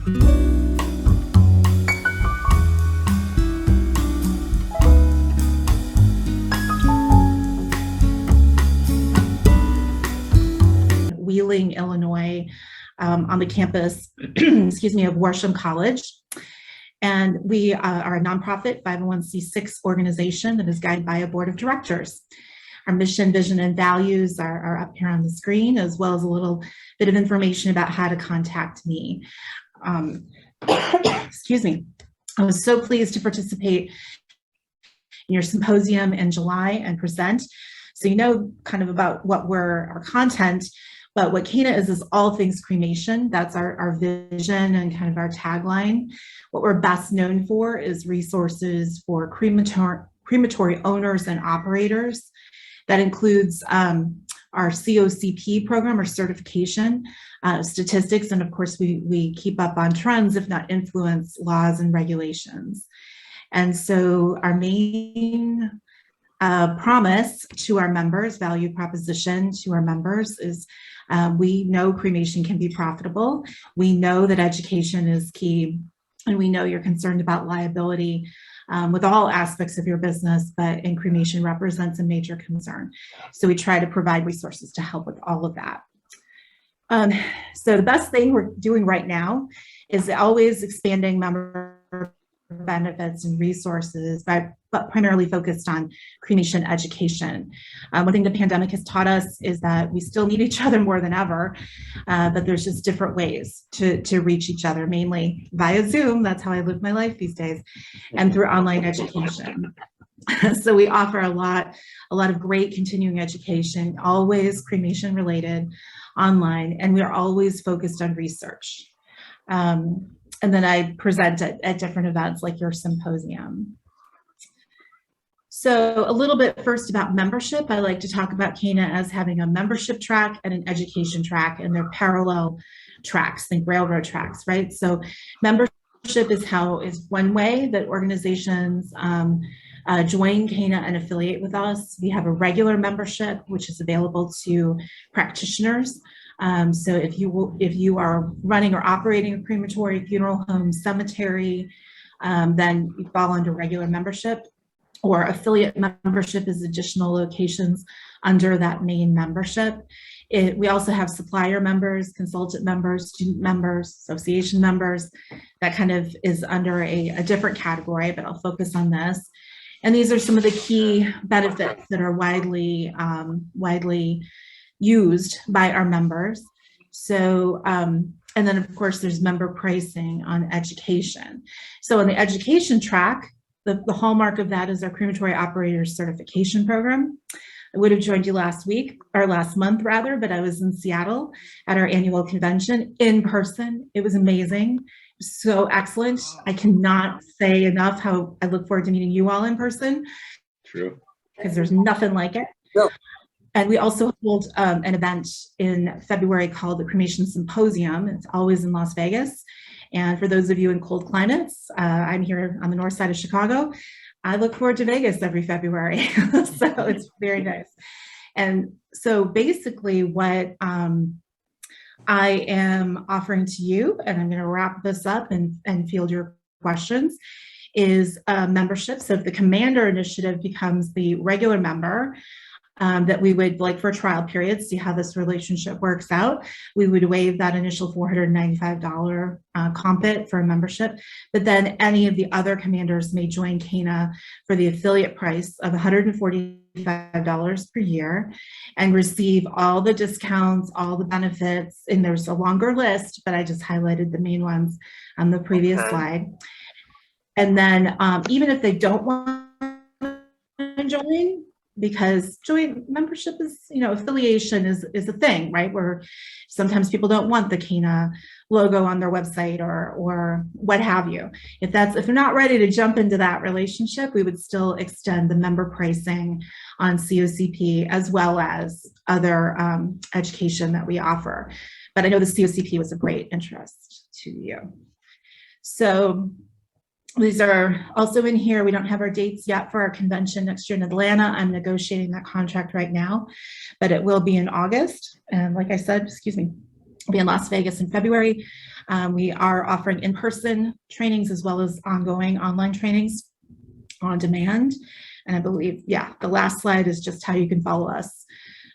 Wheeling, Illinois, on the campus, excuse me, of Worsham College. And we are a nonprofit 501c6 organization that is guided by a board of directors. Our mission, vision, and values are up here on the screen, as well as a little bit of information about how to contact me. Excuse me. I was so pleased to participate in your symposium in July and present. So you know kind of about what our content, but what Cana is all things cremation. That's our vision and kind of our tagline. What we're best known for is resources for crematory owners and operators. That includes our COCP program, or certification, statistics, and of course we keep up on trends, if not influence, laws and regulations. And so our main promise to our members, value proposition to our members is we know cremation can be profitable. We know that education is key, and we know you're concerned about liability with all aspects of your business, but in cremation represents a major concern. So we try to provide resources to help with all of that. So the best thing we're doing right now is always expanding member benefits and resources, but primarily focused on cremation education. One thing the pandemic has taught us is that we still need each other more than ever, but there's just different ways to reach each other, mainly via Zoom. That's how I live my life these days, and through online education. So we offer a lot of great continuing education, always cremation related, online, and we are always focused on research. And then I present at different events like your symposium. So a little bit first about membership. I like to talk about Cana as having a membership track and an education track, and they're parallel tracks, think railroad tracks, right? So membership is one way that organizations join Cana and affiliate with us. We have a regular membership, which is available to practitioners. So if you are running or operating a crematory, funeral home, cemetery, then you fall under regular membership, or affiliate membership is additional locations under that main membership. We also have supplier members, consultant members, student members, association members. That kind of is under a different category, but I'll focus on this. And these are some of the key benefits that are widely used by our members. So, and then of course there's member pricing on education. So on the education track, the hallmark of that is our crematory operators certification program. I would have joined you last month rather, but I was in Seattle at our annual convention in person. It was amazing. So excellent. I cannot say enough how I look forward to meeting you all in person. True. Because there's nothing like it. No. And we also hold an event in February called the Cremation Symposium. It's always in Las Vegas. And for those of you in cold climates, I'm here on the north side of Chicago. I look forward to Vegas every February. So it's very nice. And so basically what I am offering to you, and I'm going to wrap this up and field your questions, is membership. So if the Commander Initiative becomes the regular member, that we would like for a trial period, see how this relationship works out. We would waive that initial $495 compit for a membership, but then any of the other commanders may join Cana for the affiliate price of $145 per year and receive all the discounts, all the benefits, and there's a longer list, but I just highlighted the main ones on the previous slide. And then even if they don't want to join, because joint membership is, affiliation is a thing, right? Where sometimes people don't want the Cana logo on their website or what have you. If they're not ready to jump into that relationship, we would still extend the member pricing on COCP as well as other education that we offer. But I know the COCP was of great interest to you. So these are also in here. We don't have our dates yet for our convention next year in Atlanta. I'm negotiating that contract right now, but it will be in August. And like I said, We'll be in Las Vegas in February. We are offering in-person trainings as well as ongoing online trainings on demand. And I believe, yeah, the last slide is just how you can follow us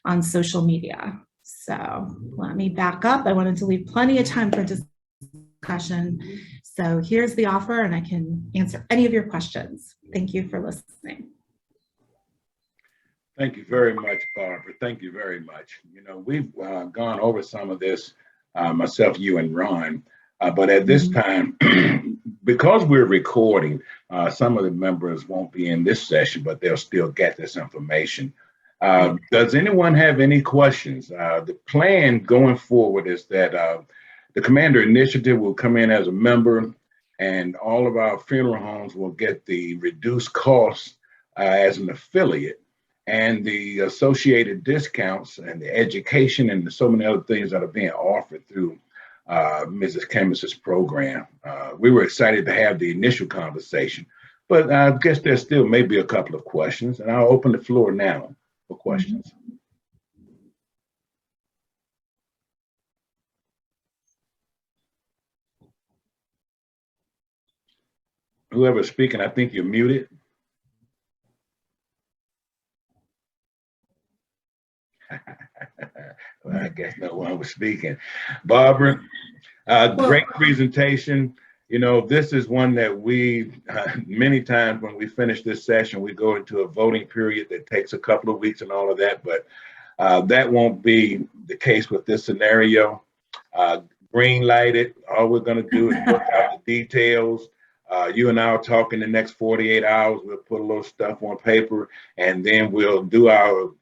on social media. So let me back up. I wanted to leave plenty of time for discussion. So here's the offer, and I can answer any of your questions. Thank you for listening. Thank you very much, Barbara. Thank you very much. You know, we've gone over some of this, myself, you, and Ron. But at this time, because we're recording, some of the members won't be in this session, but they'll still get this information. Does anyone have any questions? The plan going forward is that the Commander Initiative will come in as a member, and all of our funeral homes will get the reduced costs as an affiliate, and the associated discounts and the education and so many other things that are being offered through Mrs. Kemmis's program. We were excited to have the initial conversation, but I guess there still may be a couple of questions, and I'll open the floor now for questions. Whoever's speaking, I think you're muted. Well, I guess no one was speaking. Barbara, great presentation. You know, this is one that we, many times when we finish this session, we go into a voting period that takes a couple of weeks and all of that, but that won't be the case with this scenario. Green light it. All we're going to do is work out the details. You and I will talk in the next 48 hours. We'll put a little stuff on paper, and then we'll do our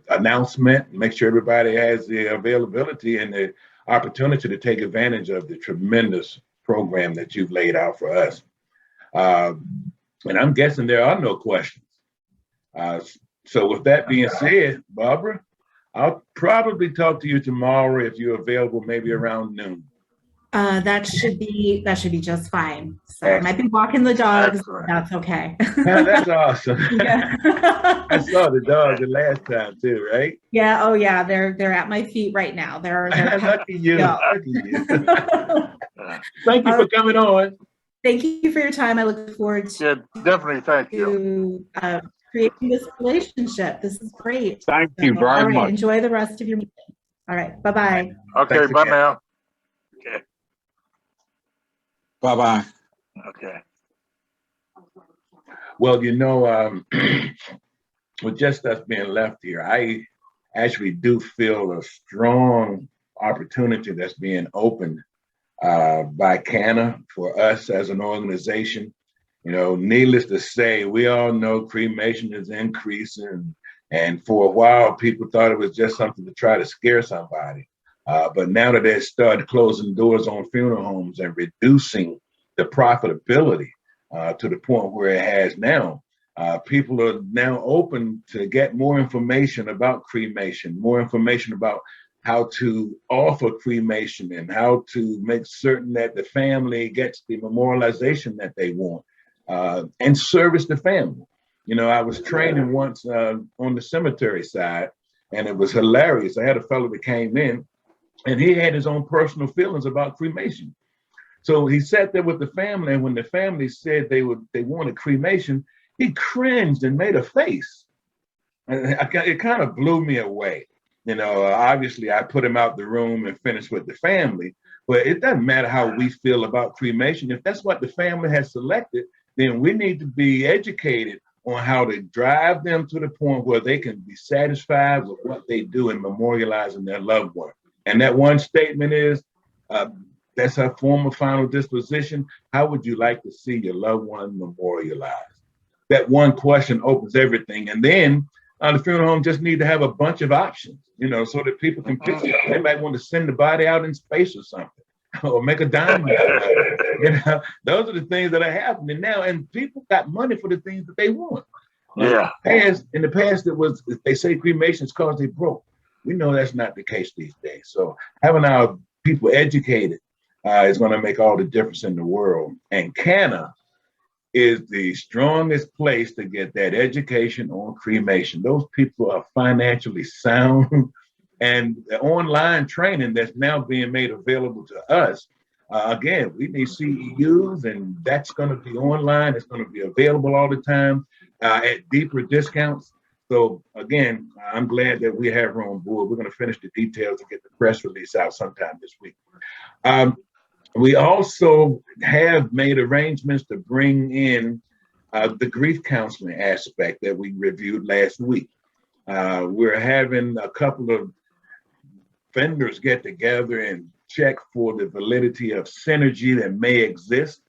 announcement, make sure everybody has the availability and the opportunity to take advantage of the tremendous program that you've laid out for us. And I'm guessing there are no questions. So with that being said, Barbara, I'll probably talk to you tomorrow if you're available, maybe around noon. That should be just fine. So I might be walking the dogs. That's okay. Yeah, that's awesome. Yeah. I saw the dogs the last time too, right? Yeah. Oh, yeah. They're at my feet right now. They're lucky you. Lucky you. Thank you for coming on. Thank you for your time. I look forward to definitely. Thank you. Creating this relationship. This is great. Thank you very much. Enjoy the rest of your meeting. All right. Bye-bye. Okay. Bye now. Okay. Bye-bye. Okay. Well, you know, with just us being left here, I actually do feel a strong opportunity that's being opened by CANA for us as an organization. You know, needless to say, we all know cremation is increasing, and for a while, people thought it was just something to try to scare somebody. But now that they started closing doors on funeral homes and reducing the profitability to the point where it has now, people are now open to get more information about cremation, more information about how to offer cremation and how to make certain that the family gets the memorialization that they want and service the family. You know, I was training once on the cemetery side, and it was hilarious. I had a fellow that came in, and he had his own personal feelings about cremation. So he sat there with the family, and when the family said they wanted cremation, he cringed and made a face. And it kind of blew me away. You know, obviously I put him out the room and finished with the family, but it doesn't matter how we feel about cremation. If that's what the family has selected, then we need to be educated on how to drive them to the point where they can be satisfied with what they do in memorializing their loved one. And that one statement is, that's our form of final disposition. How would you like to see your loved one memorialized? That one question opens everything. And then the funeral home just need to have a bunch of options, you know, so that people can picture. They might want to send the body out in space or something, or make a diamond. You know, those are the things that are happening now, and people got money for the things that they want. Yeah. In the past, it was, they say cremation is because they broke. We know that's not the case these days. So having our people educated is going to make all the difference in the world. And CANA is the strongest place to get that education on cremation. Those people are financially sound. And the online training that's now being made available to us. Again, we need CEUs, and that's going to be online. It's going to be available all the time at deeper discounts. So again, I'm glad that we have her on board. We're going to finish the details and get the press release out sometime this week. We also have made arrangements to bring in the grief counseling aspect that we reviewed last week. We're having a couple of vendors get together and check for the validity of synergy that may exist.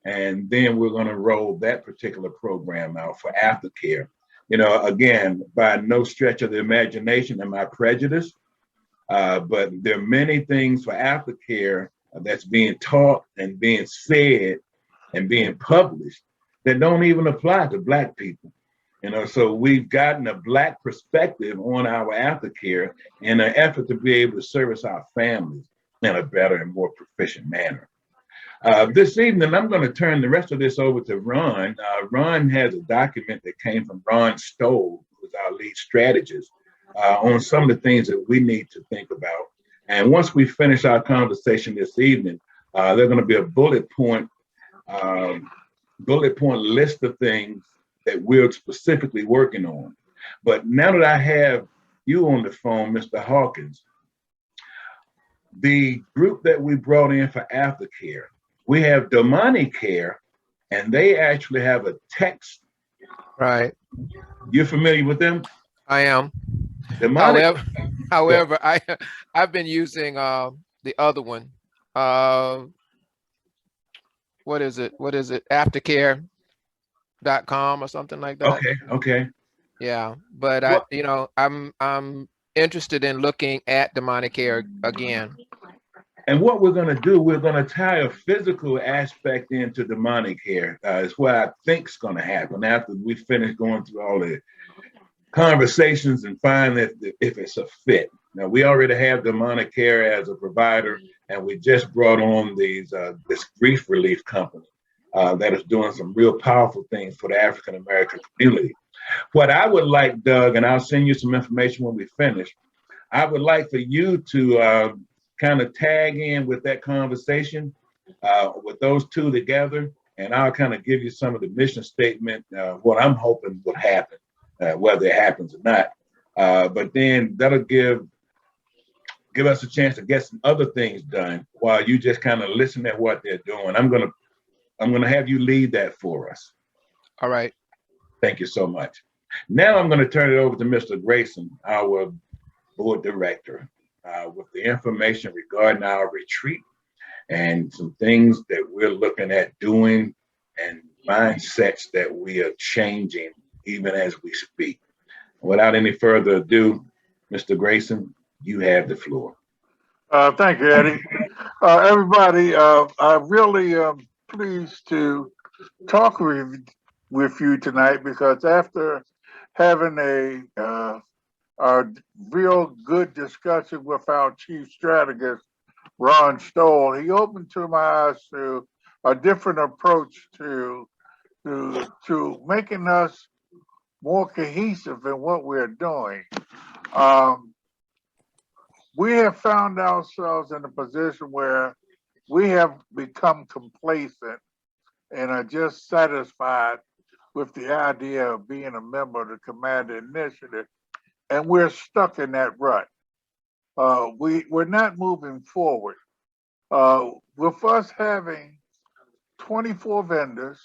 And then we're going to roll that particular program out for aftercare. You know, again, by no stretch of the imagination am I prejudiced, but there are many things for aftercare that's being taught and being said and being published that don't even apply to Black people. You know, so we've gotten a Black perspective on our aftercare in an effort to be able to service our families in a better and more proficient manner. This evening, I'm going to turn the rest of this over to Ron. Ron has a document that came from Ron Stoll, who's our lead strategist, on some of the things that we need to think about. And once we finish our conversation this evening, there's going to be a bullet point list of things that we're specifically working on. But now that I have you on the phone, Mr. Hawkins, the group that we brought in for aftercare, we have Domani Care, and they actually have a text. Right. You're familiar with them? I am. Domani. However, I've been using the other one. What is it? Aftercare.com or something like that. Okay. Yeah, but I'm interested in looking at Domani Care again. And what we're going to do, we're going to tie a physical aspect into Domani Care. It's what I think is going to happen after we finish going through all the conversations and find that if it's a fit. Now, we already have Domani Care as a provider, and we just brought on this grief relief company that is doing some real powerful things for the African American community. What I would like, Doug, and I'll send you some information when we finish, I would like for you to kind of tag in with that conversation with those two together, and I'll kind of give you some of the mission statement, what I'm hoping would happen, whether it happens or not. But then that'll give us a chance to get some other things done while you just kind of listen at what they're doing. I'm gonna have you lead that for us. All right. Thank you so much. Now I'm going to turn it over to Mr. Grayson, our board director, with the information regarding our retreat and some things that we're looking at doing and mindsets that we are changing even as we speak. Without any further ado, Mr. Grayson, you have the floor. Thank you, Eddie. Everybody, I really am pleased to talk with you tonight, because after having a real good discussion with our chief strategist, Ron Stoll, he opened to my eyes to a different approach to making us more cohesive in what we're doing. We have found ourselves in a position where we have become complacent and are just satisfied with the idea of being a member of the Commander Initiative, and we're stuck in that rut. We're not moving forward. With us having 24 vendors,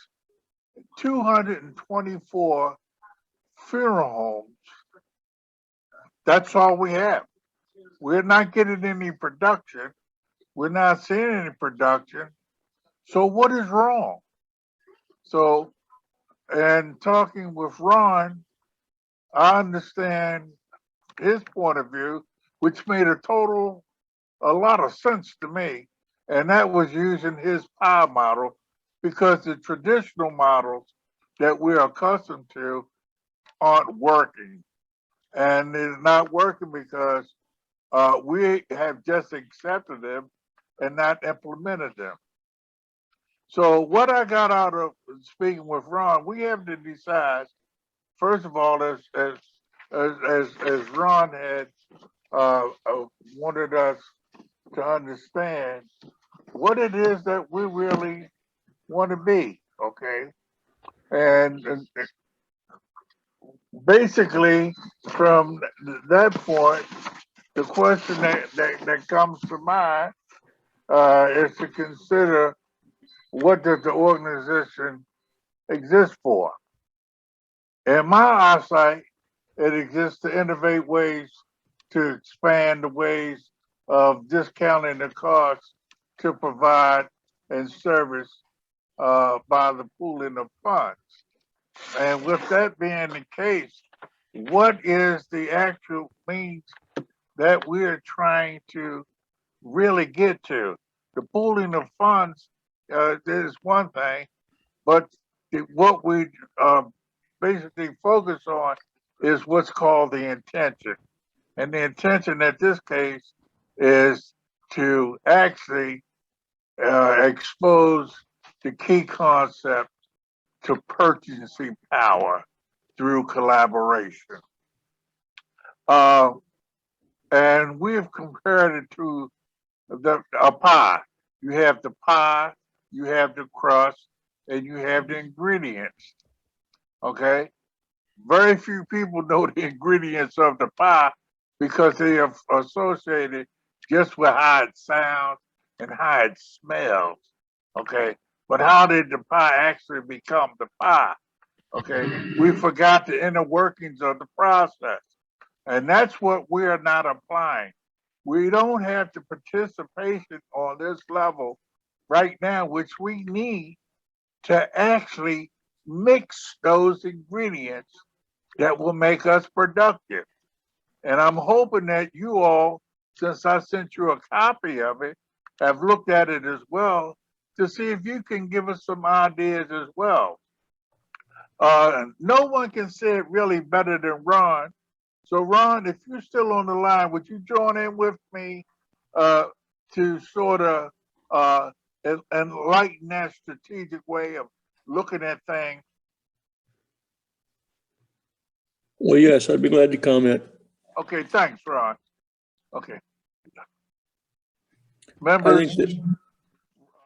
224 funeral homes, that's all we have. We're not getting any production. We're not seeing any production. So what is wrong? So, and talking with Ron, I understand his point of view, which made a lot of sense to me. And that was using his power model, because the traditional models that we're accustomed to aren't working. And it's not working because we have just accepted them and not implemented them. So what I got out of speaking with Ron, we have to decide, first of all, as Ron had wanted us to understand what it is that we really want to be, okay? And basically, from that point, the question that comes to mind is to consider what does the organization exist for? In my eyesight, it exists to innovate ways to expand the ways of discounting the costs to provide and service by the pooling of funds. And with that being the case, what is the actual means that we're trying to really get to? The pooling of funds is one thing, but what we basically focus on is what's called the intention. And the intention in this case is to actually expose the key concept to purchasing power through collaboration. And we've compared it to a pie. You have the pie, you have the crust, and you have the ingredients. Okay? Very few people know the ingredients of the pie because they are associated just with how it sounds and how it smells. Okay? But how did the pie actually become the pie? Okay? We forgot the inner workings of the process. And that's what we are not applying. We don't have the participation on this level right now, which we need to actually mix those ingredients that will make us productive. And I'm hoping that you all, since I sent you a copy of it, have looked at it as well to see if you can give us some ideas as well. No one can say it really better than Ron. So Ron, if you're still on the line, would you join in with me to sort of enlighten that strategic way of looking at things? Well, yes, I'd be glad to comment. Okay, thanks, Ron. Okay. I Members, think that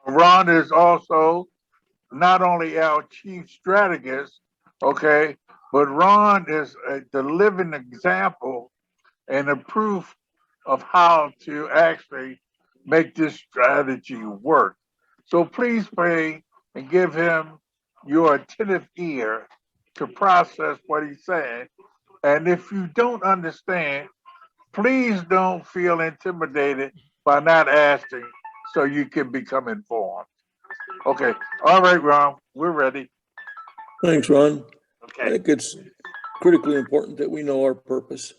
Ron is also not only our chief strategist, okay, but Ron is the living example and the proof of how to actually make this strategy work. So please pray and give him your attentive ear to process what he's saying. And if you don't understand, please don't feel intimidated by not asking so you can become informed. Okay. All right, Ron, we're ready. Thanks, Ron. I Okay. think it's critically important that we know our purpose.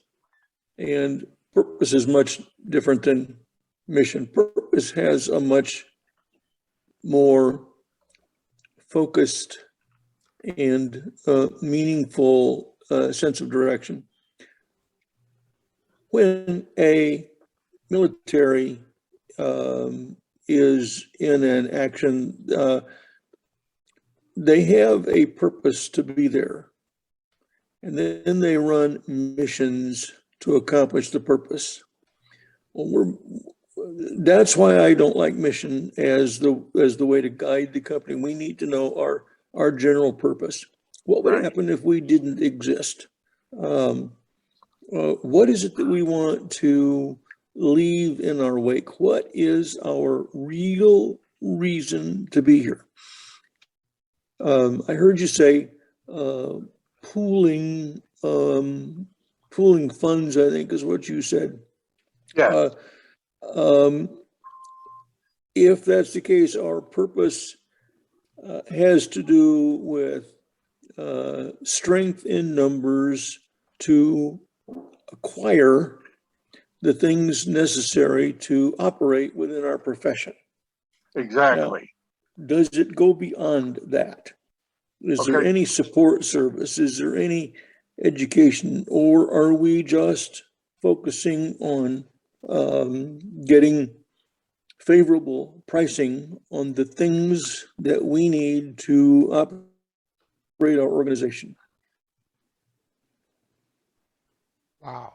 And purpose is much different than mission. Purpose has a much more focused and meaningful sense of direction. When a military is in an action, they have a purpose to be there. And then they run missions to accomplish the purpose. Well, that's why I don't like mission as the way to guide the company. We need to know our general purpose. What would happen if we didn't exist? What is it that we want to leave in our wake? What is our real reason to be here? I heard you say pooling funds, I think is what you said. Yeah. If that's the case, our purpose has to do with strength in numbers to acquire the things necessary to operate within our profession. Exactly. Now, does it go beyond that? Is there any support service? Is there any education? Or are we just focusing on getting favorable pricing on the things that we need to operate our organization? Wow.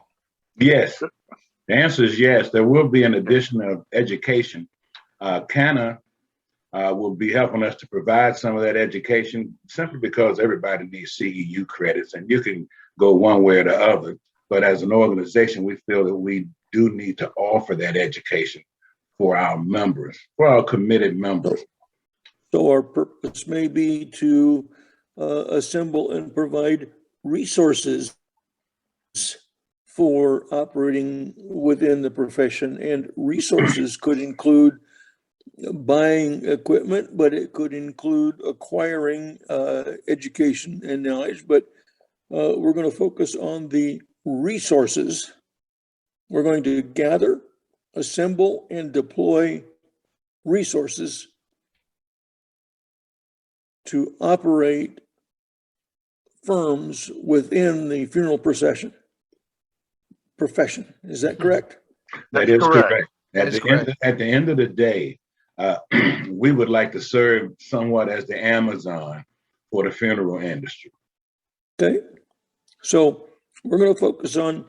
Yes. The answer is yes. There will be an addition of education. CANA will be helping us to provide some of that education simply because everybody needs CEU credits, and you can go one way or the other. But as an organization, we feel that we do need to offer that education for our members, for our committed members. So our purpose may be to assemble and provide resources for operating within the profession, and resources could include buying equipment, but it could include acquiring education and knowledge. But we're going to focus on the resources. We're going to gather, assemble, and deploy resources to operate firms within the funeral profession. Is that correct? That is correct. That is correct. At the end of the day, we would like to serve somewhat as the Amazon for the funeral industry. Okay. So we're going to focus on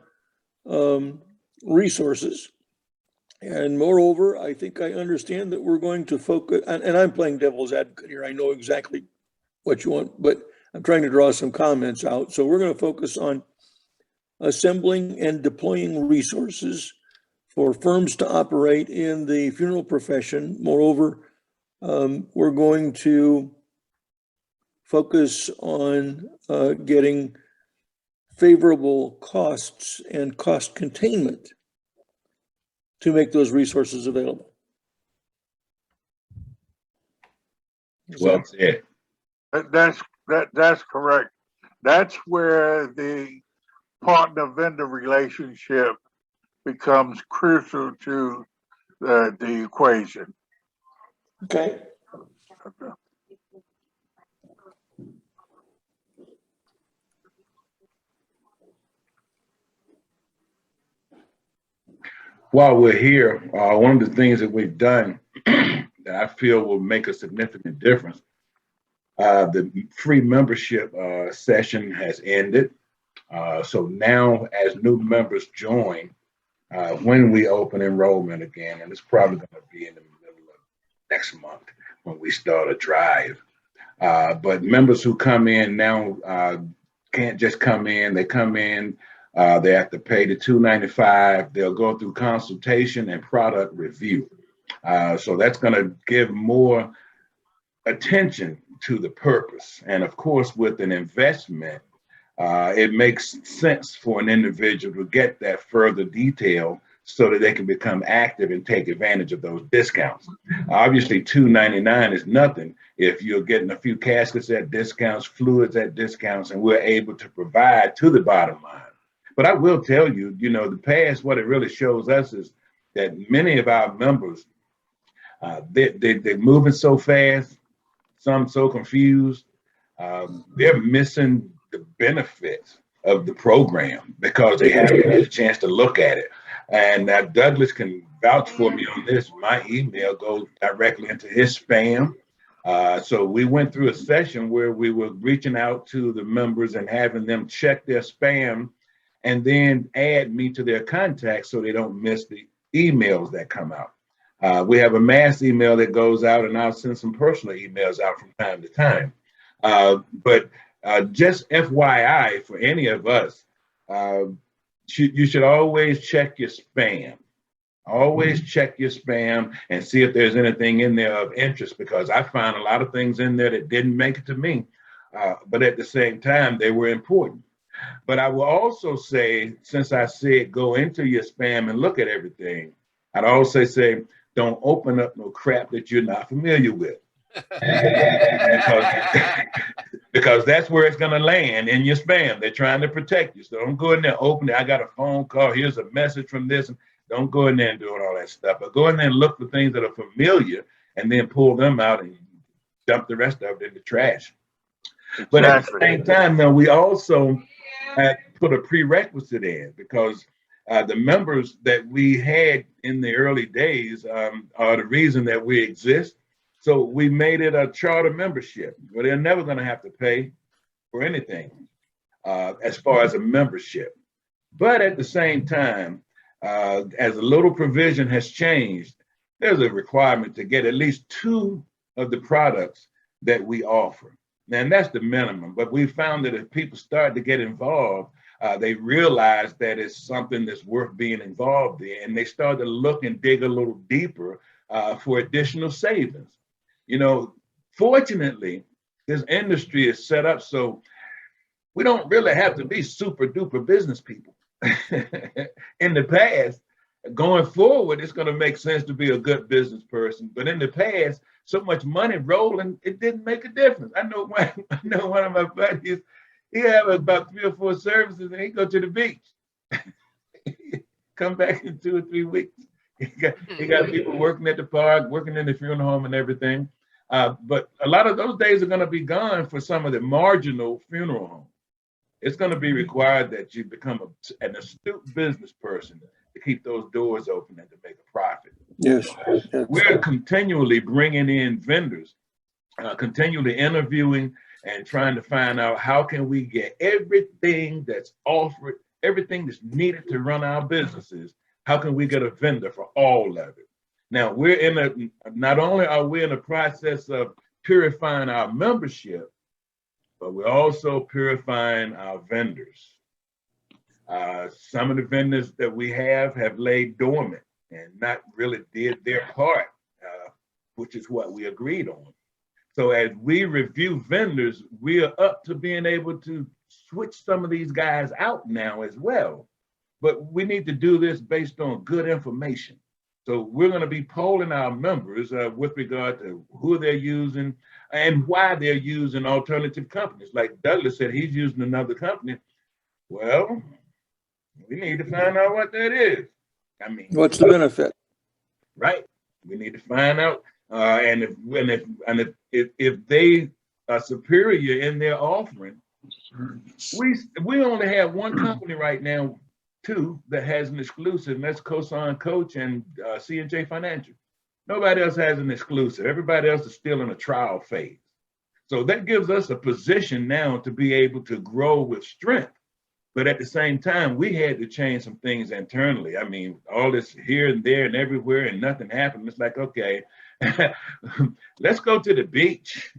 resources. And moreover, I think I understand that we're going to focus, and I'm playing devil's advocate here. I know exactly what you want, but I'm trying to draw some comments out. So we're going to focus on assembling and deploying resources for firms to operate in the funeral profession. Moreover, we're going to focus on getting favorable costs and cost containment to make those resources available. Well said. That's correct. That's where the partner-vendor relationship becomes crucial to the equation. Okay. While we're here, one of the things that we've done that I feel will make a significant difference, the free membership session has ended. So now as new members join, when we open enrollment again, and it's probably going to be in the middle of next month when we start a drive. But members who come in now can't just come in. They come in, they have to pay the $295. They'll go through consultation and product review. So that's going to give more attention to the purpose. And of course, with an investment, it makes sense for an individual to get that further detail so that they can become active and take advantage of those discounts. Obviously, $299 is nothing if you're getting a few caskets at discounts, fluids at discounts, and we're able to provide to the bottom line. But I will tell you, the past, what it really shows us is that many of our members, they're moving so fast, some so confused, they're missing the benefits of the program because they haven't had a chance to look at it. And Douglas can vouch for me on this. My email goes directly into his spam. So we went through a session where we were reaching out to the members and having them check their spam and then add me to their contacts so they don't miss the emails that come out. We have a mass email that goes out, and I'll send some personal emails out from time to time. But just FYI for any of us, you should always check your spam. Always check your spam and see if there's anything in there of interest, because I found a lot of things in there that didn't make it to me, but at the same time, they were important. But I will also say, since I said go into your spam and look at everything, I'd also say don't open up no crap that you're not familiar with. because that's where it's going to land, in your spam. They're trying to protect you. So don't go in there, open it. I got a phone call. Here's a message from this. Don't go in there and doing all that stuff. But go in there and look for things that are familiar and then pull them out and dump the rest of it in the trash. But at the same time, now we also put a prerequisite in, because the members that we had in the early days are the reason that we exist. So we made it a charter membership where they're never going to have to pay for anything as far as a membership. But at the same time, as a little provision has changed, there's a requirement to get at least 2 of the products that we offer. And that's the minimum. But we found that if people start to get involved, they realize that it's something that's worth being involved in, and they start to look and dig a little deeper for additional savings. You know, fortunately, this industry is set up so we don't really have to be super duper business people. In the past, going forward, it's going to make sense to be a good business person. But in the past, so much money rolling, it didn't make a difference. I know one of my buddies, he have about 3 or 4 services, and he go to the beach. Come back in 2 or 3 weeks. He got people working at the park, working in the funeral home and everything. But a lot of those days are going to be gone for some of the marginal funeral homes. It's going to be required that you become an astute business person to keep those doors open and to make a profit. Yes. We're continually bringing in vendors, continually interviewing and trying to find out how can we get everything that's offered, everything that's needed to run our businesses. How can we get a vendor for all of it? Now, not only are we in the process of purifying our membership, but we're also purifying our vendors. Some of the vendors that we have laid dormant and not really did their part, which is what we agreed on. So as we review vendors, we are up to being able to switch some of these guys out now as well. But we need to do this based on good information. So we're going to be polling our members with regard to who they're using and why they're using alternative companies. Like Douglas said, he's using another company. Well, we need to find out what that is. I mean, What's the benefit? Right. We need to find out. And if they are superior in their offering, we only have one company right now, 2, that has an exclusive, and that's Cosign Coach and C&J Financial. Nobody else has an exclusive. Everybody else is still in a trial phase. So that gives us a position now to be able to grow with strength. But at the same time, we had to change some things internally. I mean, all this here and there and everywhere and nothing happened. It's like, okay, let's go to the beach.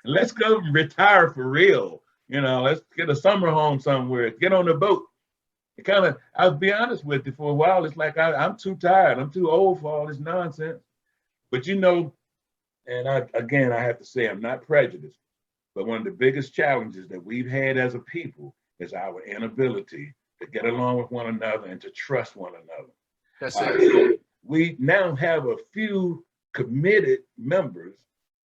Let's go retire for real. You know, let's get a summer home somewhere, get on a boat. It kind of, I'll be honest with you, for a while, it's like I'm too tired. I'm too old for all this nonsense. But you know, and I have to say, I'm not prejudiced, but one of the biggest challenges that we've had as a people is our inability to get along with one another and to trust one another. That's it. We now have a few committed members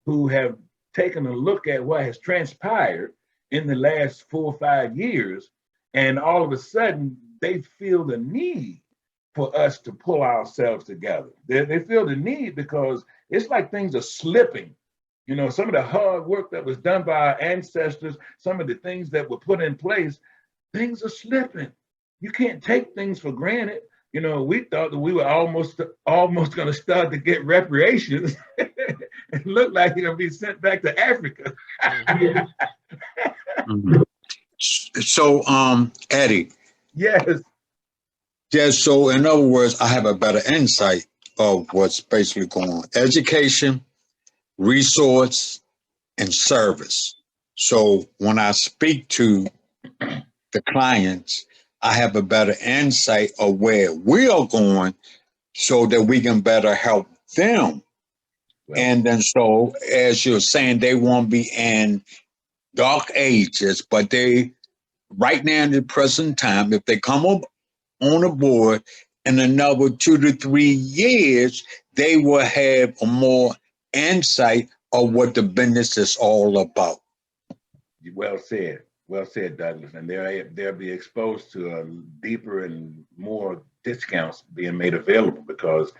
who have taken a look at what has transpired in the last 4 or 5 years, and all of a sudden they feel the need for us to pull ourselves together. They feel the need because it's like things are slipping. You know, some of the hard work that was done by our ancestors, some of the things that were put in place, things are slipping. You can't take things for granted. You know, we thought that we were almost going to start to get reparations. It looked like you're going to be sent back to Africa. So, Eddie. Yes. Yes. So, in other words, I have a better insight of what's basically going on. Education, resource, and service. So, when I speak to the clients, I have a better insight of where we are going so that we can better help them. Well, and then, so as you're saying, they won't be in dark ages, but they, right now in the present time, if they come up on a board in another 2 to 3 years, they will have a more insight of what the business is all about. Well said. Well said, Douglas. And they'll be exposed to a deeper and more discounts being made available, because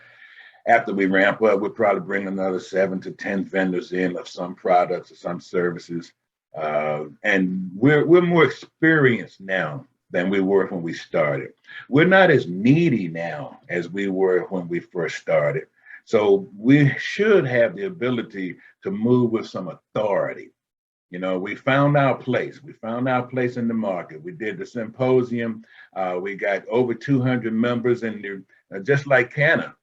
after we ramp up, we'll probably bring another 7 to 10 vendors in of some products or some services. And we're more experienced now than we were when we started. We're not as needy now as we were when we first started. So we should have the ability to move with some authority. You know, we found our place. We found our place in the market. We did the symposium. We got over 200 members, and just like Canada,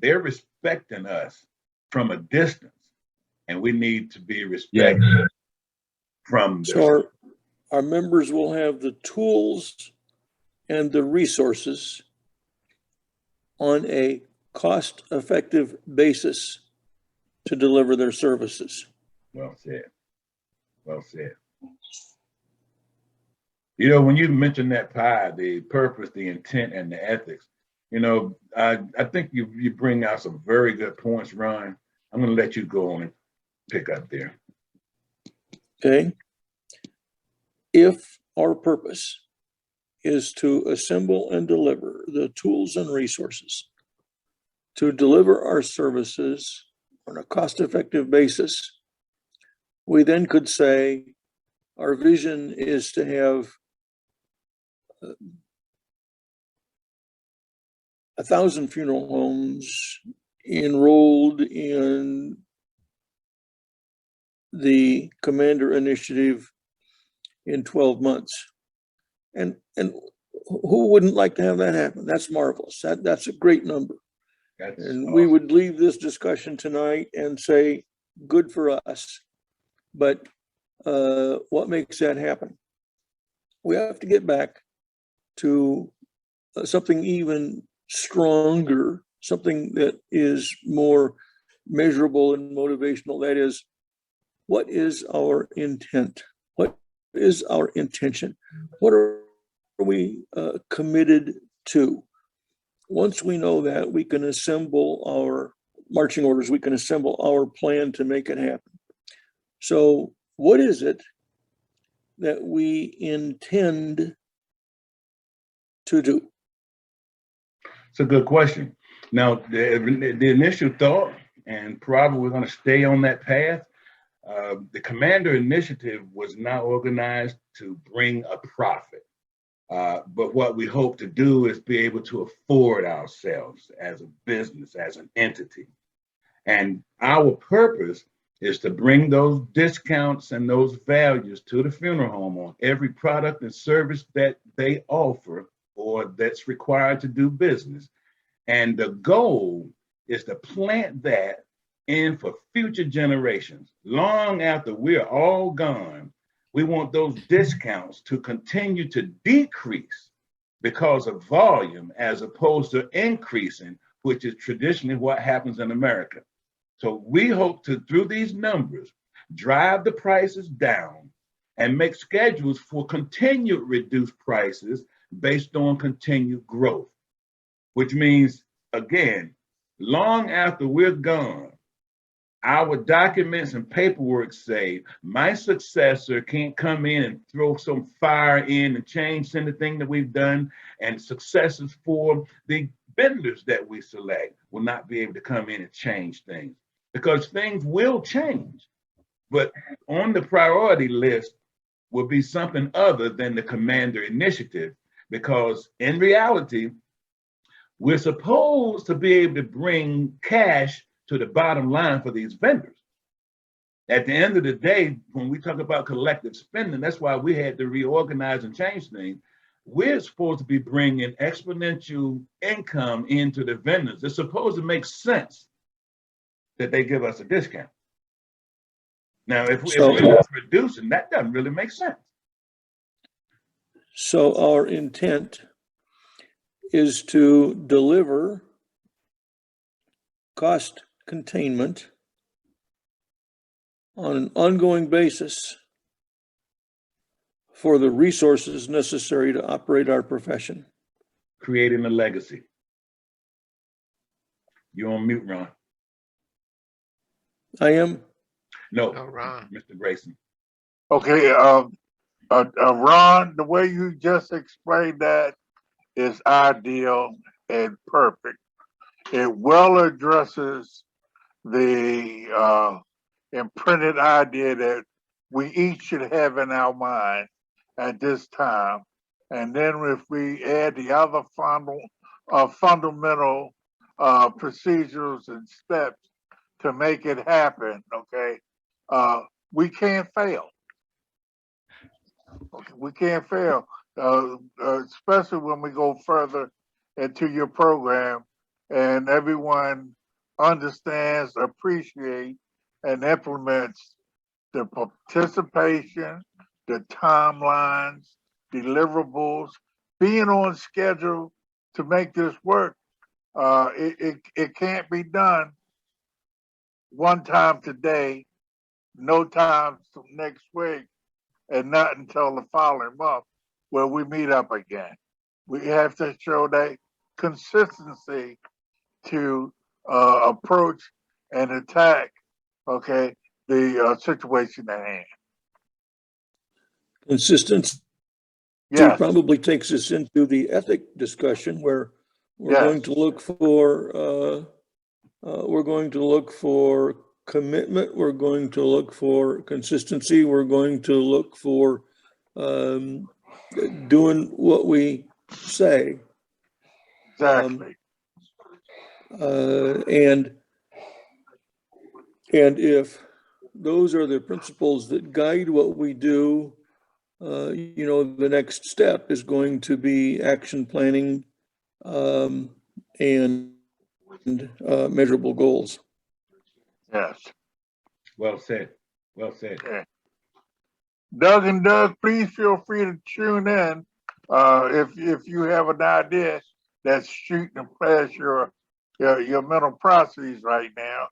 they're respecting us from a distance, and we need to be respected from the. So our members will have the tools and the resources on a cost-effective basis to deliver their services. Well said. Well said. You know, when you mentioned that pie, the purpose, the intent, and the ethics, you know, I think you bring out some very good points, Ron. I'm going to let you go on and pick up there. Okay. If our purpose is to assemble and deliver the tools and resources to deliver our services on a cost-effective basis, we then could say our vision is to have 1,000 funeral homes enrolled in the Commander Initiative in 12 months. And who wouldn't like to have that happen? That's marvelous. That's a great number. And we would leave this discussion tonight and say, good for us. But what makes that happen? We have to get back to something even stronger, something that is more measurable and motivational. That is, what is our intent? What is our intention? What are we committed to? Once we know that, we can assemble our marching orders, we can assemble our plan to make it happen. So what is it that we intend to do? It's a good question. Now, the initial thought, and probably we're going to stay on that path, the Commander Initiative was not organized to bring a profit. But what we hope to do is be able to afford ourselves as a business, as an entity. And our purpose is to bring those discounts and those values to the funeral home on every product and service that they offer or that's required to do business. And the goal is to plant that in for future generations. Long after we're all gone, we want those discounts to continue to decrease because of volume as opposed to increasing, which is traditionally what happens in America. So we hope to, through these numbers, drive the prices down and make schedules for continued reduced prices based on continued growth, which means, again, long after we're gone, our documents and paperwork say my successor can't come in and throw some fire in and change anything that we've done, and successors for the vendors that we select will not be able to come in and change things, because things will change. But on the priority list will be something other than the Commander Initiative, because in reality, we're supposed to be able to bring cash to the bottom line for these vendors. At the end of the day, when we talk about collective spending, that's why we had to reorganize and change things. We're supposed to be bringing exponential income into the vendors. It's supposed to make sense that they give us a discount. Now, if we're reducing, that doesn't really make sense. So our intent is to deliver cost containment on an ongoing basis for the resources necessary to operate our profession. Creating a legacy. You're on mute, Ron. I am? No, Ron. Mr. Grayson. Okay, Ron, the way you just explained that is ideal and perfect. It well addresses the imprinted idea that we each should have in our mind at this time. And then if we add the other fundamental procedures and steps to make it happen, okay, we can't fail. Okay, we can't fail, especially when we go further into your program and everyone understands, appreciates, and implements the participation, the timelines, deliverables, being on schedule to make this work. It can't be done one time today, no time till next week, and not until the following month where we meet up again. We have to show that consistency to approach and attack, okay, the situation at hand. Consistency Yes, probably takes us into the ethic discussion where we're Yes. going to look for commitment, we're going to look for consistency, we're going to look for doing what we say. exactly. And if those are the principles that guide what we do, the next step is going to be action planning and measurable goals. Yes. Well said. Well said. Okay. Doug and Doug, please feel free to tune in if you have an idea that's shooting past your mental processes right now,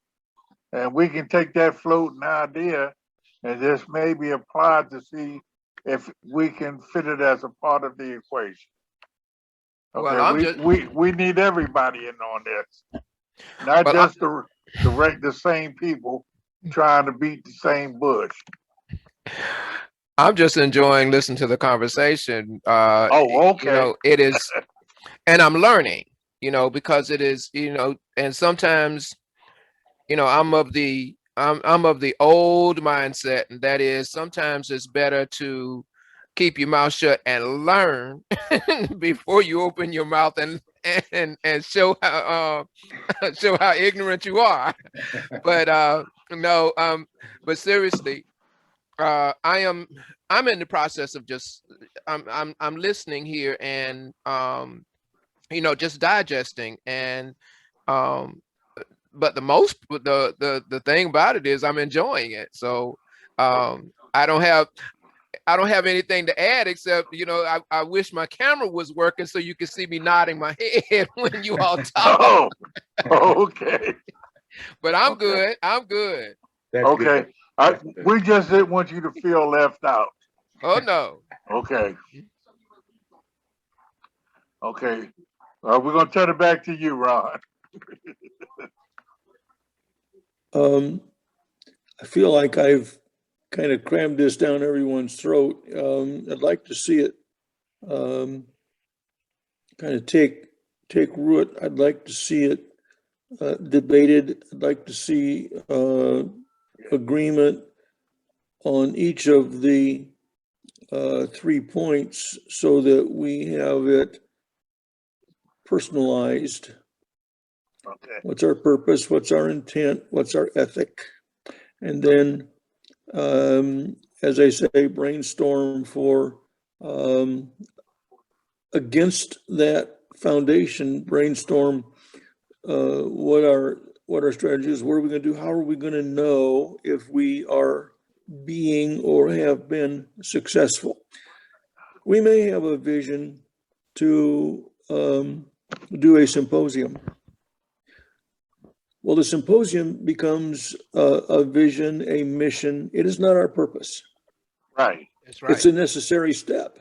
and we can take that floating idea and just maybe apply to see if we can fit it as a part of the equation. Okay, Well, we need everybody in on this, not Well, just the same people trying to beat the same bush. I'm just enjoying listening to the conversation. Oh, okay. It is, and I'm learning, because it is, and sometimes, I'm of the old mindset, and that is sometimes it's better to keep your mouth shut and learn before you open your mouth and show how show how ignorant you are. But no, but seriously, I'm in the process of just I'm listening here and just digesting and but the thing about it is I'm enjoying it. So I don't have anything to add except I wish my camera was working so you could see me nodding my head when you all talk. Oh, okay. But I'm Okay. good. I'm good. That's Okay. good. That's good. We just didn't want you to feel left out. Oh no. Okay. Okay. We're going to turn it back to you, Ron. I feel like I've kind of crammed this down everyone's throat. I'd like to see it kind of take root. I'd like to see it debated. I'd like to see agreement on each of the 3 points so that we have it personalized. Okay. What's our purpose? What's our intent? What's our ethic? And then, as I say, brainstorm for against that foundation, brainstorm what our strategy is, what are we going to do, how are we going to know if we are being or have been successful. We may have a vision to do a symposium. Well, the symposium becomes a vision, a mission. It is not our purpose. Right. That's right. It's a necessary step.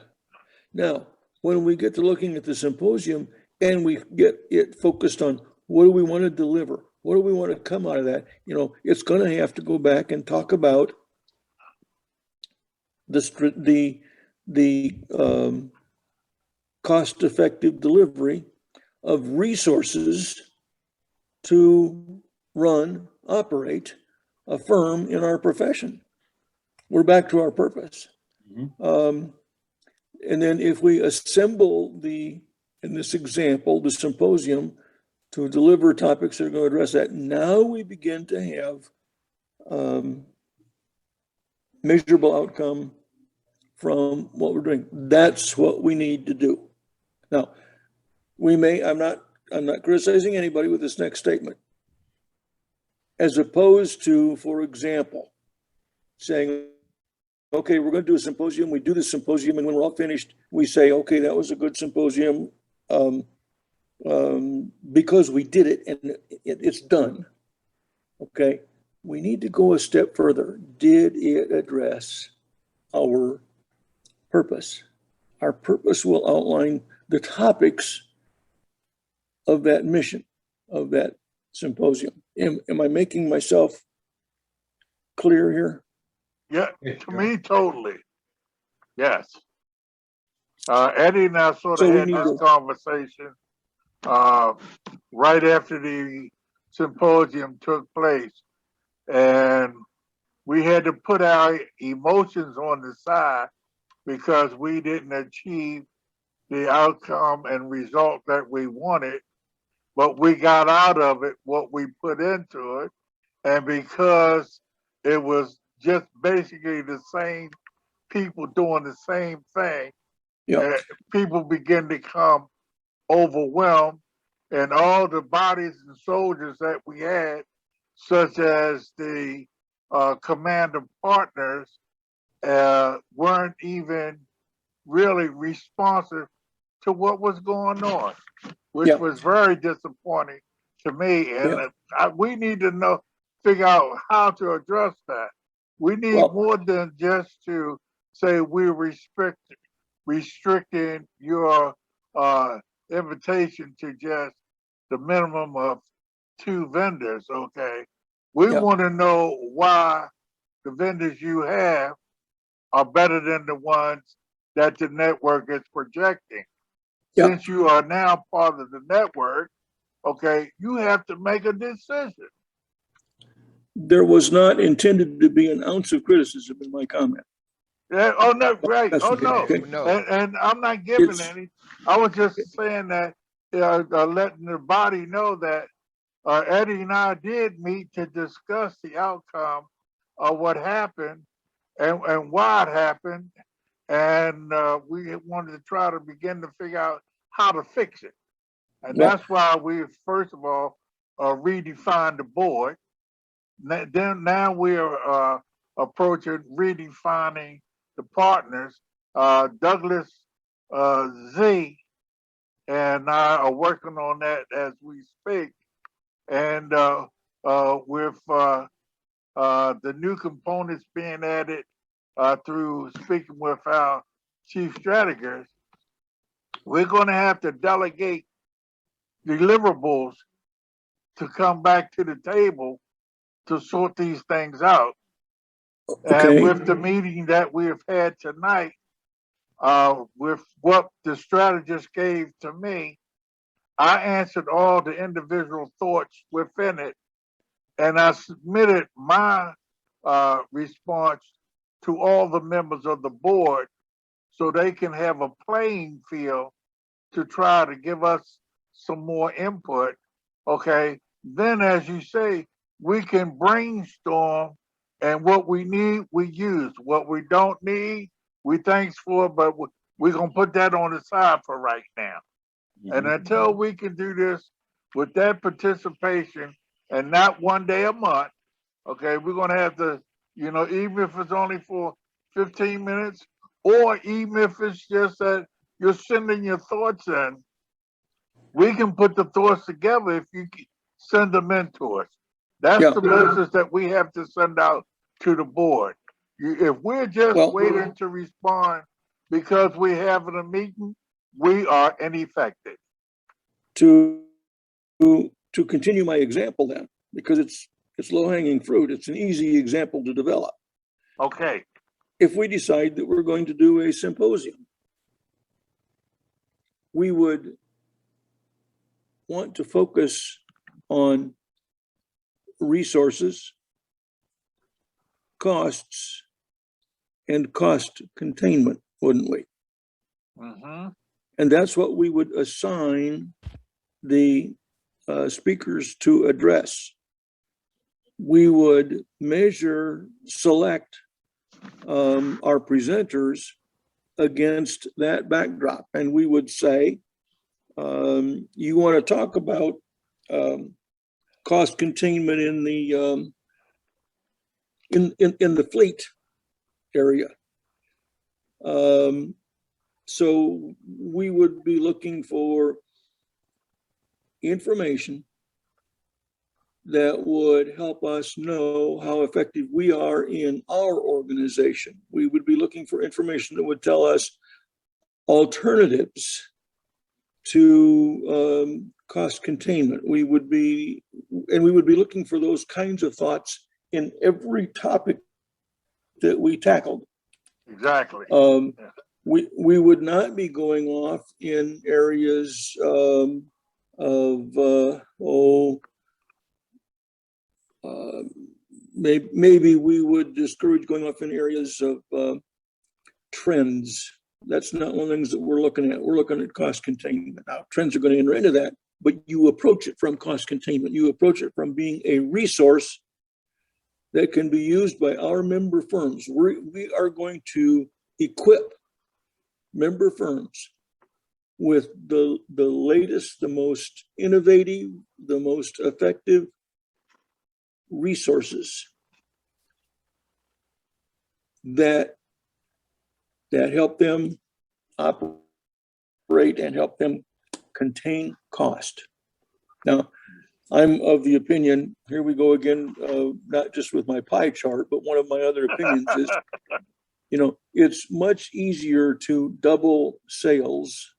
Now, when we get to looking at the symposium and we get it focused on what do we want to deliver? What do we want to come out of that? It's going to have to go back and talk about the cost-effective delivery of resources to run, operate a firm in our profession. We're back to our purpose. Mhm. And then if we assemble in this example, the symposium to deliver topics that are going to address that, now we begin to have measurable outcome from what we're doing. That's what we need to do. Now, I'm not criticizing anybody with this next statement. As opposed to, for example, saying, okay, we're going to do a symposium. We do the symposium, and when we're all finished, we say, okay, that was a good symposium because we did it and it's done. Okay, we need to go a step further. Did it address our purpose? Our purpose will outline the topics of that mission, of that symposium. Am I making myself clear here? Yeah, to me, totally. Yes. Eddie and I sort of So we had need this to- conversation right after the symposium took place. And we had to put our emotions on the side because we didn't achieve the outcome and result that we wanted, but we got out of it what we put into it. And because it was just basically the same people doing the same thing, Yeah, people begin to come overwhelmed, and all the bodies and soldiers that we had, such as the commander partners, weren't even really responsive to what was going on, which Yeah. was very disappointing to me. And Yeah. we need to figure out how to address that. We need Well- more than just to say we're restricting your invitation to just the minimum of 2 vendors. Okay, we Yeah. want to know why the vendors you have are better than the ones that the network is projecting. Yeah. Since you are now part of the network, okay, you have to make a decision. There was not intended to be an ounce of criticism in my comment. Yeah, oh no, right. That's Oh okay. no. Okay. No. And I'm not giving It's- any. I was just saying that letting the body know that Eddie and I did meet to discuss the outcome of what happened and why it happened. And we wanted to try to begin to figure out how to fix it. And Yeah. that's why we, first of all, redefined the board. Then now we're approaching redefining the partners. Douglas Z and I are working on that as we speak. And with the new components being added through speaking with our chief strategist, we're going to have to delegate deliverables to come back to the table to sort these things out. Okay. And with the meeting that we have had tonight, with what the strategist gave to me, I answered all the individual thoughts within it, and I submitted my response to all the members of the board so they can have a playing field to try to give us some more input. Okay, then as you say, we can brainstorm, and what we need, we use. What we don't need, we thanks for, but we're going to put that on the side for right now. And until we can do this with that participation and not one day a month, okay, we're going to have to, even if it's only for 15 minutes, or even if it's just that you're sending your thoughts in, we can put the thoughts together if you send them in to us. That's Yeah. the message that we have to send out to the board. If we're just Well- waiting to respond because we're having a meeting, we are ineffective. To continue my example then, because it's low hanging fruit. It's an easy example to develop. Okay. If we decide that we're going to do a symposium, we would want to focus on resources, costs, and cost containment, wouldn't we? Mm-hmm. And that's what we would assign the speakers to address. We would select our presenters against that backdrop. And we would say, you want to talk about cost containment in the in the fleet area. So we would be looking for information that would help us know how effective we are in our organization. We would be looking for information that would tell us alternatives to cost containment. We would be looking for those kinds of thoughts in every topic that we tackled. Exactly. We would not be going off in areas maybe we would discourage going off in areas of trends. That's not one of the things that we're looking at. We're looking at cost containment. Now, trends are going to enter into that, but you approach it from cost containment. You approach it from being a resource that can be used by our member firms. We are going to equip member firms with the latest, the most innovative, the most effective resources that help them operate and help them contain cost. Now, I'm of the opinion, here we go again, not just with my pie chart, but one of my other opinions is, it's much easier to double sales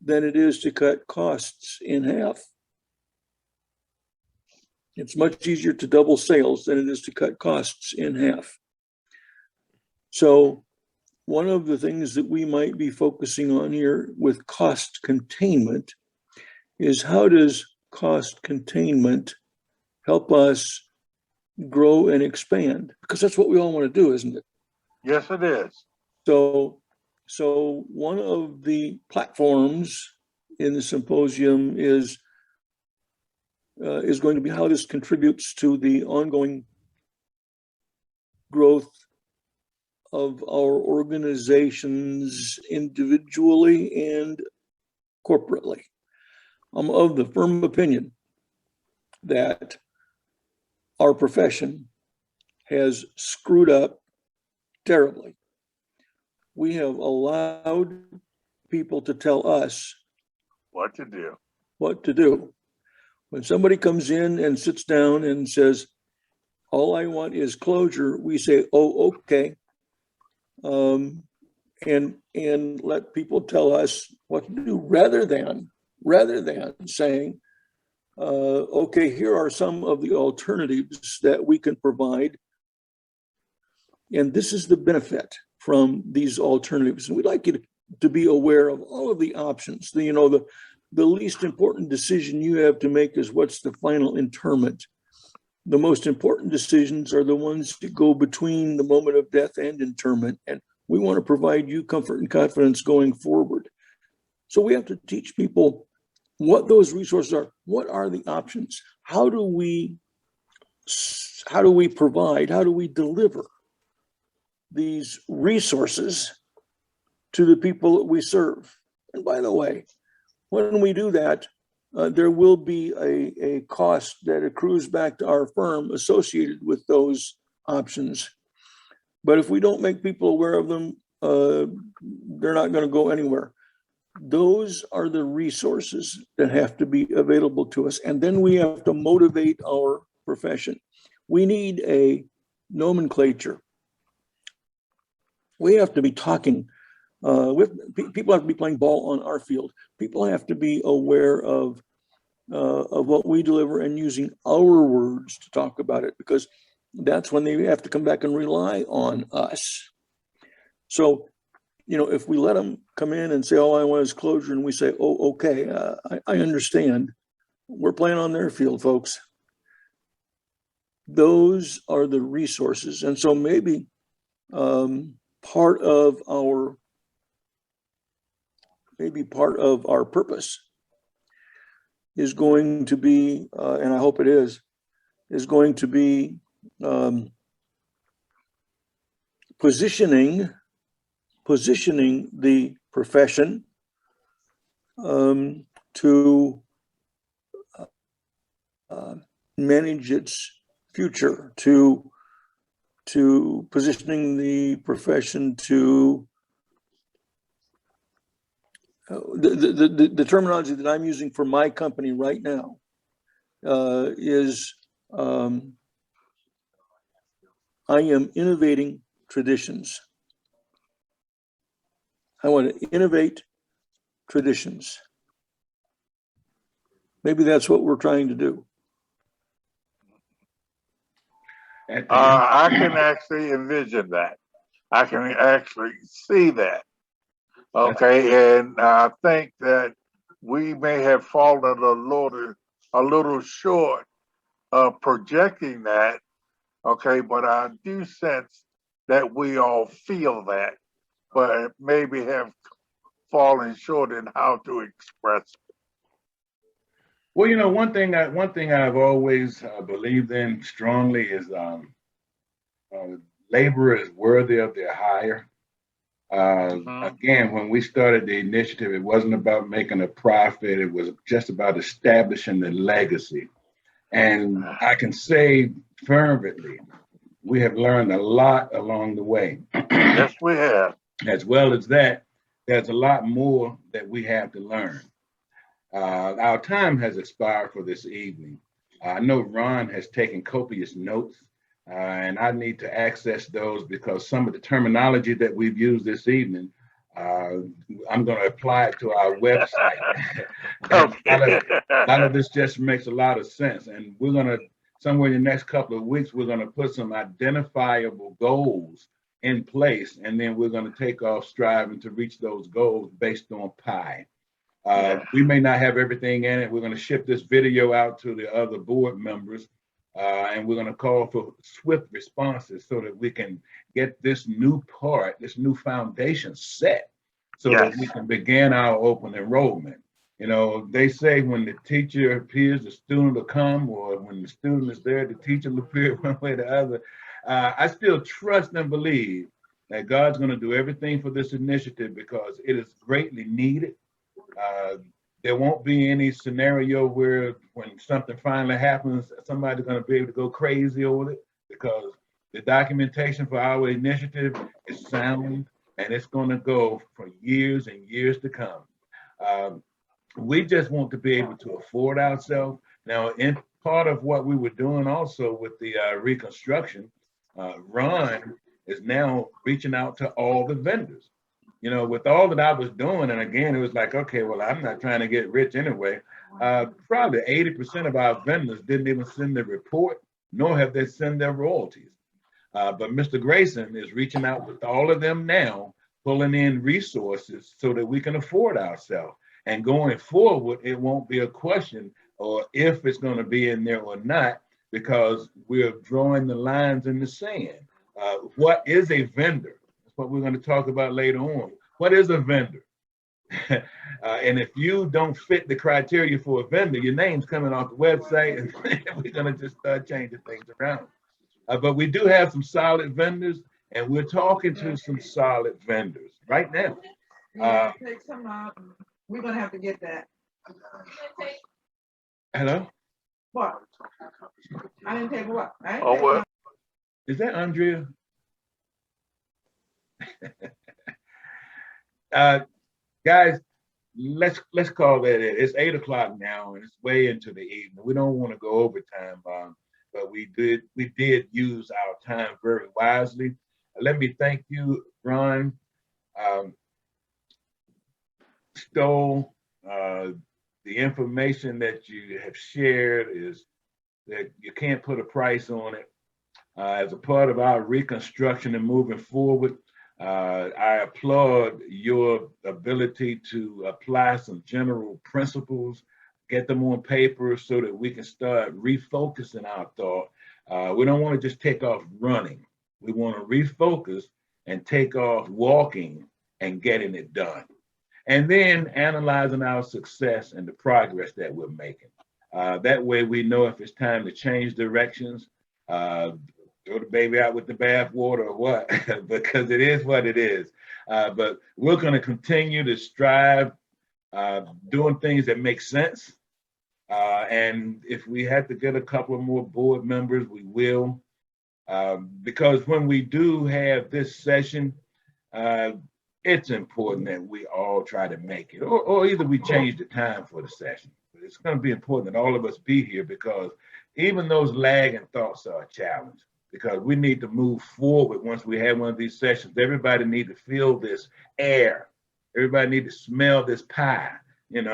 than it is to cut costs in half. It's much easier to double sales than it is to cut costs in half. So one of the things that we might be focusing on here with cost containment is, how does cost containment help us grow and expand? Because that's what we all want to do, isn't it? Yes, it is. So one of the platforms in the symposium is going to be how this contributes to the ongoing growth of our organizations individually and corporately. I'm of the firm opinion that our profession has screwed up terribly. We have allowed people to tell us What to do. what to do. When somebody comes in and sits down and says, all I want is closure, we say, oh, okay. And let people tell us what to do, rather than saying, okay, here are some of the alternatives that we can provide, and this is the benefit from these alternatives. And we'd like you to be aware of all of the options. The least important decision you have to make is what's the final interment. The most important decisions are the ones that go between the moment of death and interment. And we want to provide you comfort and confidence going forward. So we have to teach people what those resources are. What are the options? How do we provide, how do we deliver these resources to the people that we serve? And by the way, when we do that, there will be a cost that accrues back to our firm associated with those options. But if we don't make people aware of them, they're not going to go anywhere. Those are the resources that have to be available to us. And then we have to motivate our profession. We need a nomenclature. We have to be talking. People have to be playing ball on our field. People have to be aware of what we deliver and using our words to talk about it, because that's when they have to come back and rely on us. So, if we let them come in and say, all I want is closure, and we say, oh, okay, I understand. We're playing on their field, folks. Those are the resources. And so maybe part of our purpose is going to be, and I hope it is going to be positioning the profession to manage its future, to positioning the profession to the terminology that I'm using for my company right now is I am innovating traditions. I want to innovate traditions. Maybe that's what we're trying to do. I can actually envision that. I can actually see that. Okay, and I think that we may have fallen a little short of projecting that. Okay, but I do sense that we all feel that, but maybe have fallen short in how to express it. Well, you know, one thing I've always believed in strongly is labor is worthy of their hire. Again, when we started the initiative, it wasn't about making a profit. It was just about establishing the legacy. And I can say fervently, we have learned a lot along the way. Yes, we have. As well as that, there's a lot more that we have to learn. Our time has expired for this evening. I know Ron has taken copious notes, and I need to access those because some of the terminology that we've used this evening, I'm going to apply it to our website. Okay. A lot of this just makes a lot of sense. And we're going to, somewhere in the next couple of weeks, we're going to put some identifiable goals in place, and then we're going to take off striving to reach those goals based on pie. We may not have everything in it. We're going to ship this video out to the other board members, and we're going to call for swift responses so that we can get this new part, this new foundation set so that we can begin our open enrollment. You know, they say when the teacher appears, the student will come, or when the student is there, the teacher will appear one way or the other. I still trust and believe that God's going to do everything for this initiative because it is greatly needed. There won't be any scenario where when something finally happens, somebody's going to be able to go crazy over it because the documentation for our initiative is sound and it's going to go for years and years to come. We just want to be able to afford ourselves. Now, in part of what we were doing also with the reconstruction, Ron is now reaching out to all the vendors. You know, with all that I was doing, and again, it was like, okay, well, I'm not trying to get rich anyway. Probably 80% of our vendors didn't even send the report, nor have they sent their royalties. But Mr. Grayson is reaching out with all of them now, pulling in resources so that we can afford ourselves. And going forward, it won't be a question or if it's going to be in there or not, because we're drawing the lines in the sand. What is a vendor? What we're going to talk about later on. What is a vendor? And if you don't fit the criteria for a vendor, your name's coming off the website and we're going to just start changing things around. But we do have some solid vendors and we're talking to some solid vendors right now. We're going to have to get that. Hello? What? I didn't take what? Oh, well. Is that Andrea? Guys, let's call that it. It's 8 o'clock now, and it's way into the evening. We don't want to go overtime, but we did use our time very wisely. Let me thank you, Ron. Stoll, the information that you have shared is that you can't put a price on it. As a part of our reconstruction and moving forward, I applaud your ability to apply some general principles, get them on paper so that we can start refocusing our thought. We don't want to just take off running. We want to refocus and take off walking and getting it done. And then analyzing our success and the progress that we're making. That way we know if it's time to change directions. throw the baby out with the bathwater or what, because it is what it is. But we're going to continue to strive, doing things that make sense. And if we have to get a couple of more board members, we will. Because when we do have this session, it's important that we all try to make it, or either we change the time for the session. It's going to be important that all of us be here, because even those lagging thoughts are a challenge, because we need to move forward once we have one of these sessions. Everybody need to feel this air. Everybody need to smell this pie,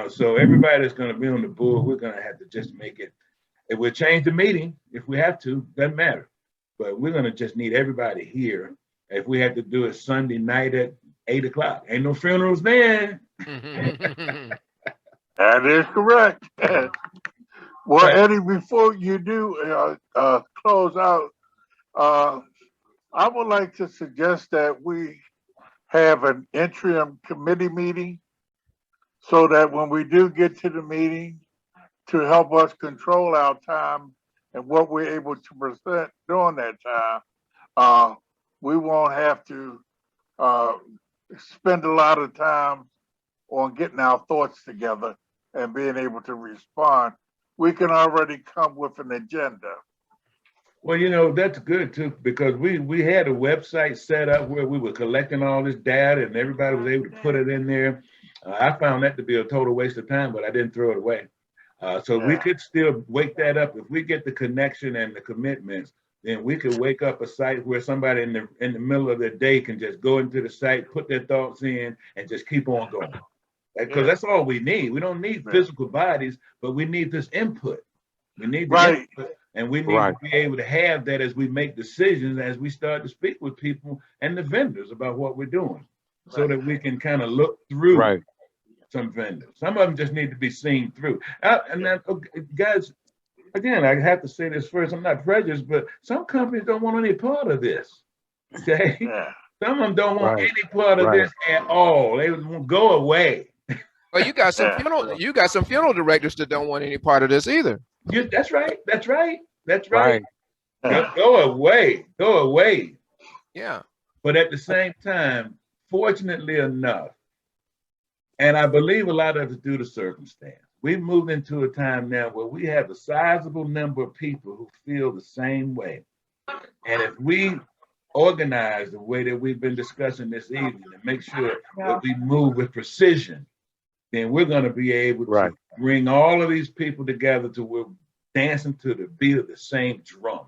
so everybody that's going to be on the board, we're going to have to just make it. It will change the meeting if we have to, doesn't matter. But we're going to just need everybody here. If we have to do it Sunday night at 8 o'clock, ain't no funerals then. That is correct. Well, Eddie, before you do close out, I would like to suggest that we have an interim committee meeting, so that when we do get to the meeting, to help us control our time and what we're able to present during that time, we won't have to spend a lot of time on getting our thoughts together and being able to respond. We can already come with an agenda. Well, that's good too, because we had a website set up where we were collecting all this data and everybody was able to put it in there. I found that to be a total waste of time, but I didn't throw it away. So we could still wake that up. If we get the connection and the commitments, then we could wake up a site where somebody in the middle of the day can just go into the site, put their thoughts in, and just keep on going. Because that's all we need. We don't need physical bodies, but we need this input. We need the input, and we need to be able to have that as we make decisions, as we start to speak with people and the vendors about what we're doing, so that we can kind of look through some vendors. Some of them just need to be seen through. And then, guys, again, I have to say this first. I'm not prejudiced, but some companies don't want any part of this. Okay, some of them don't want any part of this at all. They will go away. Well, you got some funeral directors that don't want any part of this either. That's right. Go away. Yeah. But at the same time, fortunately enough, and I believe a lot of it's due to circumstance, we've moved into a time now where we have a sizable number of people who feel the same way. And if we organize the way that we've been discussing this evening and make sure that we move with precision, then we're going to be able to bring all of these people together to we're dancing to the beat of the same drum.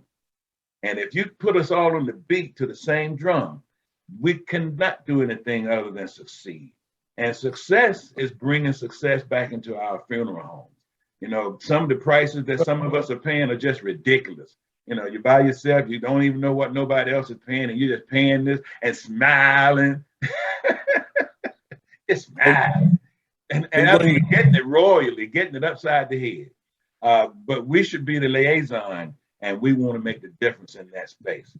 And if you put us all on the beat to the same drum, we cannot do anything other than succeed. And success is bringing success back into our funeral homes. Some of the prices that some of us are paying are just ridiculous. You by yourself, you don't even know what nobody else is paying, and you're just paying this and smiling. Just smiling. And I mean, getting it royally, getting it upside the head. But we should be the liaison, and we want to make the difference in that space.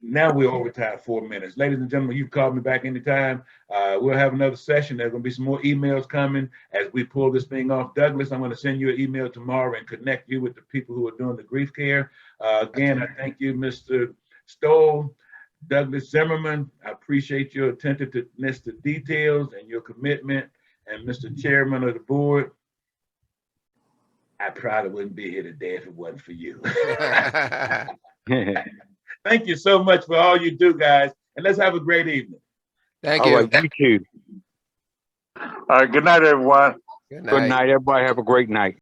Now we're over time 4 minutes. Ladies and gentlemen, you can call me back anytime. We'll have another session. There's going to be some more emails coming as we pull this thing off. Douglas, I'm going to send you an email tomorrow and connect you with the people who are doing the grief care. Again, I thank you, Mr. Stoll, Douglas Zimmerman. I appreciate your attentiveness to details and your commitment. And Mr. Chairman of the board, I probably wouldn't be here today if it wasn't for you. Thank you so much for all you do, guys. And let's have a great evening. Thank you. All right, you too. All right, good night, everyone. Good night. Good night, everybody. Have a great night.